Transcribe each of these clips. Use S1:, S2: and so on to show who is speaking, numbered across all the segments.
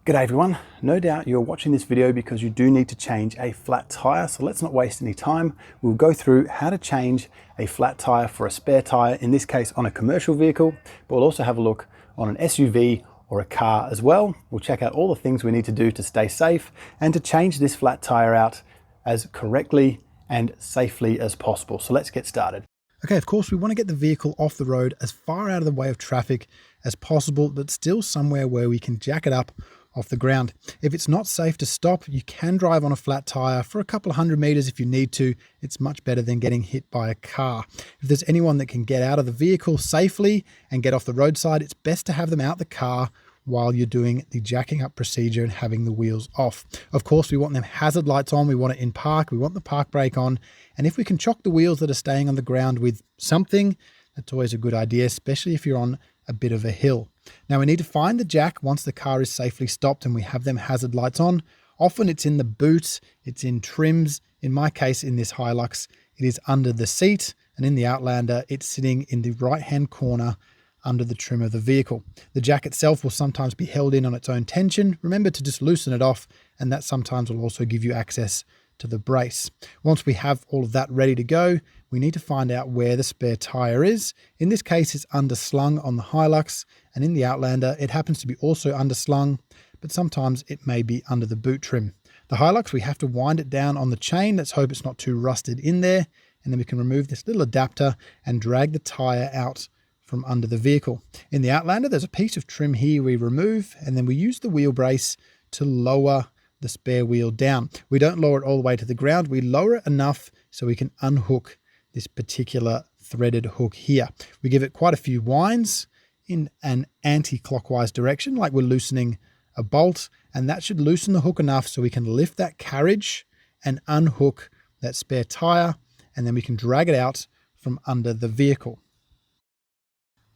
S1: G'day everyone. No doubt you're watching this video because you do need to change a flat tire, so let's not waste any time. We'll go through how to change a flat tire for a spare tire, in this case on a commercial vehicle, but we'll also have a look on an SUV or a car as well. We'll check out all the things we need to do to stay safe and to change this flat tire out as correctly and safely as possible. So let's get started. Okay, of course, we want to get the vehicle off the road as far out of the way of traffic as possible, but still somewhere where we can jack it up off the ground. If it's not safe to stop, you can drive on a flat tire for a couple of 100 meters if you need to. It's much better than getting hit by a car. If there's anyone that can get out of the vehicle safely and get off the roadside, it's best to have them out the car while you're doing the jacking up procedure and having the wheels off. Of course, we want them hazard lights on, we want it in park, we want the park brake on, and if we can chock the wheels that are staying on the ground with something, that's always a good idea, especially if you're on a bit of a hill. Now we need to find the jack once the car is safely stopped and we have them hazard lights on. Often it's in the boot, it's in trims. In my case, in this Hilux, it is under the seat, and in the Outlander, it's sitting in the right-hand corner under the trim of the vehicle. The jack itself will sometimes be held in on its own tension. Remember to just loosen it off, and that sometimes will also give you access to the brace. Once we have all of that ready to go, we need to find out where the spare tire is. In this case, it's underslung on the Hilux, and in the Outlander, it happens to be also underslung, but sometimes it may be under the boot trim. The Hilux, we have to wind it down on the chain. Let's hope it's not too rusted in there, and then we can remove this little adapter and drag the tire out from under the vehicle. In the Outlander, there's a piece of trim here we remove, and then we use the wheel brace to lower the spare wheel down. We don't lower it all the way to the ground. We lower it enough so we can unhook this particular threaded hook here. We give it quite a few winds in an anti-clockwise direction, like we're loosening a bolt, and that should loosen the hook enough so we can lift that carriage and unhook that spare tire, and then we can drag it out from under the vehicle.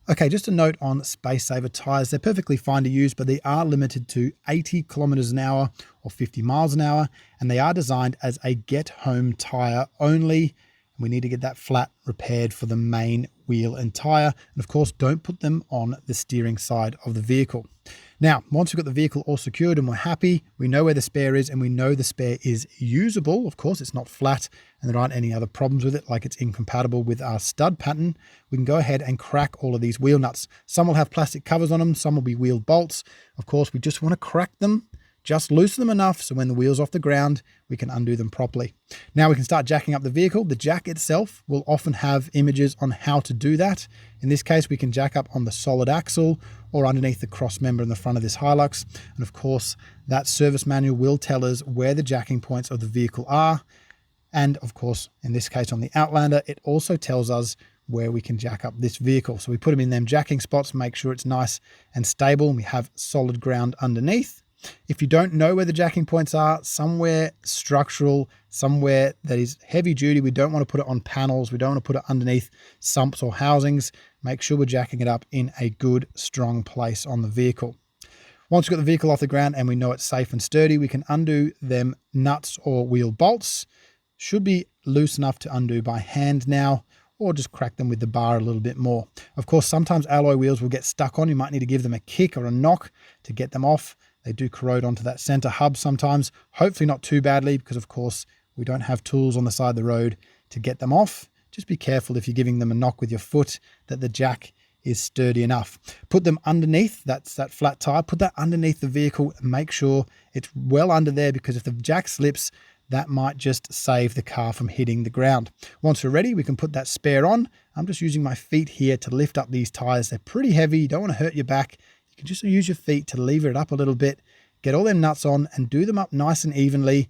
S1: Okay, just a note on space saver tires. They're perfectly fine to use, but they are limited to 80 kilometers an hour or 50 miles an hour, and they are designed as a get home tire only. We need to get that flat repaired for the main wheel and tire. And of course, don't put them on the steering side of the vehicle. Now, once we've got the vehicle all secured and we're happy, we know where the spare is and we know the spare is usable. Of course, it's not flat and there aren't any other problems with it, like it's incompatible with our stud pattern. We can go ahead and crack all of these wheel nuts. Some will have plastic covers on them, some will be wheel bolts. Of course, we just want to crack them. Just loosen them enough so when the wheel's off the ground, we can undo them properly. Now we can start jacking up the vehicle. The jack itself will often have images on how to do that. In this case, we can jack up on the solid axle or underneath the cross member in the front of this Hilux. And of course, that service manual will tell us where the jacking points of the vehicle are. And of course, in this case on the Outlander, it also tells us where we can jack up this vehicle. So we put them in them jacking spots, make sure it's nice and stable, and we have solid ground underneath. If you don't know where the jacking points are, somewhere structural, somewhere that is heavy duty, we don't want to put it on panels, we don't want to put it underneath sumps or housings. Make sure we're jacking it up in a good, strong place on the vehicle. Once we've got the vehicle off the ground and we know it's safe and sturdy, we can undo them nuts or wheel bolts. Should be loose enough to undo by hand now, or just crack them with the bar a little bit more. Of course, sometimes alloy wheels will get stuck on. You might need to give them a kick or a knock to get them off. They do corrode onto that center hub sometimes, hopefully not too badly, because of course we don't have tools on the side of the road to get them off. Just be careful if you're giving them a knock with your foot that the jack is sturdy enough. Put them underneath, that's that flat tire, put that underneath the vehicle and make sure it's well under there, because if the jack slips, that might just save the car from hitting the ground. Once we're ready, we can put that spare on. I'm just using my feet here to lift up these tires. They're pretty heavy, you don't want to hurt your back. You can just use your feet to lever it up a little bit, get all them nuts on and do them up nice and evenly.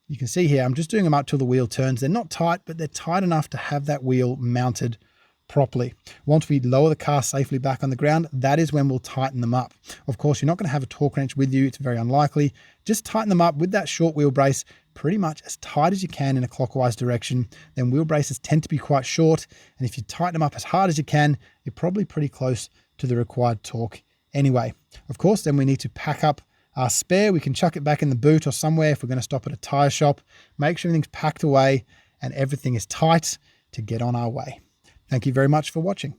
S1: You can see here, I'm just doing them up till the wheel turns. They're not tight, but they're tight enough to have that wheel mounted properly. Once we lower the car safely back on the ground, that is when we'll tighten them up. Of course, you're not going to have a torque wrench with you. It's very unlikely. Just tighten them up with that short wheel brace pretty much as tight as you can in a clockwise direction. Then wheel braces tend to be quite short. And if you tighten them up as hard as you can, you're probably pretty close to the required torque anyway. Of course, then we need to pack up our spare. We can chuck it back in the boot or somewhere if we're going to stop at a tire shop. Make sure everything's packed away and everything is tight to get on our way. Thank you very much for watching.